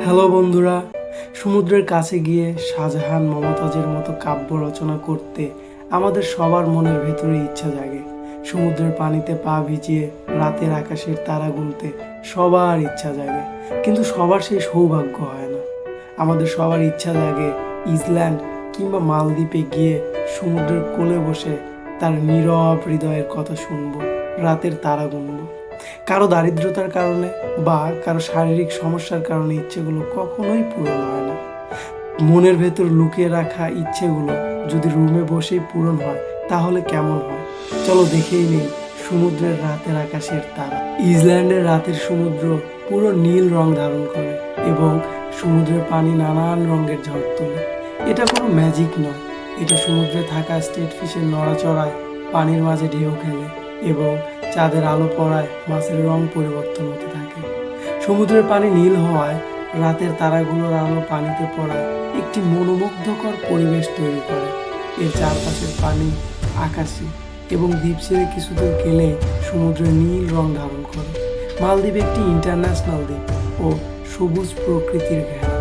Hello বন্ধুরা, সমুদ্রের কাছে গিয়ে শাহজাহান মমতাজের মতো কাব্য রচনা করতে আমাদের সবার মনের ভেতরে ইচ্ছা জাগে। সমুদ্রের পানিতে পা ভিজিয়ে রাতের আকাশের তারা গুনতে সবার ইচ্ছা জাগে, কিন্তু সবার সেই সৌভাগ্য হয় না। আমাদের সবার ইচ্ছা জাগে ইসল্যান্ড কিংবা মালদ্বীপে গিয়ে সমুদ্রের কোলে বসে তার নীরব হৃদয়ের কথা শুনবো, রাতের তারা গুনবো। কারো দারিদ্রতার কারণে বা কারো শারীরিক সমস্যার কারণে ইচ্ছেগুলো কখনোই পূরণ হয় না। মনের ভেতর লুকিয়ে রাখা ইচ্ছেগুলো যদি রুমে বসেই পূরণ হয় তাহলে কেমন হয়? চলো দেখেই নেই সমুদ্রের রাতের আকাশের তারা। ইসল্যান্ডের রাতের সমুদ্র পুরো নীল রং ধারণ করে এবং সমুদ্রের পানি নানান রঙের ঝড় তোলে। এটা কোনো ম্যাজিক নয়, এটা সমুদ্রে থাকা স্টেট ফিশের নড়াচড়ায় পানির মাঝে ঢেউ খেলে এবং চাঁদের আলো পড়ায় মাছের রং পরিবর্তন হতে থাকে। সমুদ্রের পানি নীল হওয়ায় রাতের তারাগুলোর আলো পানিতে পড়ায় একটি মনোমুগ্ধকর পরিবেশ তৈরি করে। এর চারপাশের পানি, আকাশে এবং দ্বীপ ছেড়ে কিছুদূর গেলে সমুদ্রের নীল রং ধারণ করে। মালদ্বীপ একটি ইন্টারন্যাশনাল দ্বীপ ও সবুজ প্রকৃতির ঘেরা।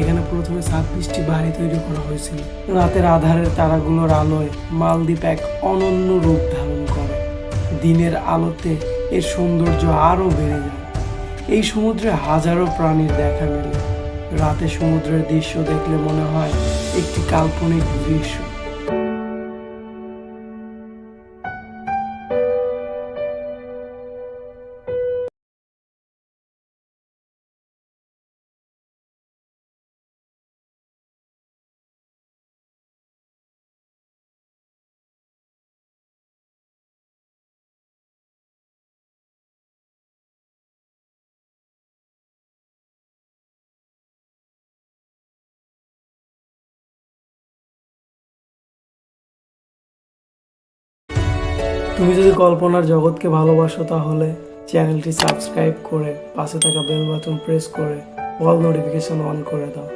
এখানে প্রথমে 26টি বাড়ি তৈরি করা হয়েছিল। রাতের আধারের তারাগুলোর আলোয় মালদ্বীপ এক অনন্য রূপ ধারণ করে। দিনের আলোতে এর সৌন্দর্য আরও বেড়ে যায়। এই সমুদ্রে হাজারো প্রাণীর দেখা মেলে। রাতে সমুদ্রের দৃশ্য দেখলে মনে হয় একটি কাল্পনিক দৃশ্য। তুমি যদি কল্পনার জগৎকে ভালোবাসো তাহলে চ্যানেলটি সাবস্ক্রাইব করে পাশে থাকা বেল বাটন প্রেস করে অল নোটিফিকেশন অন করে দাও।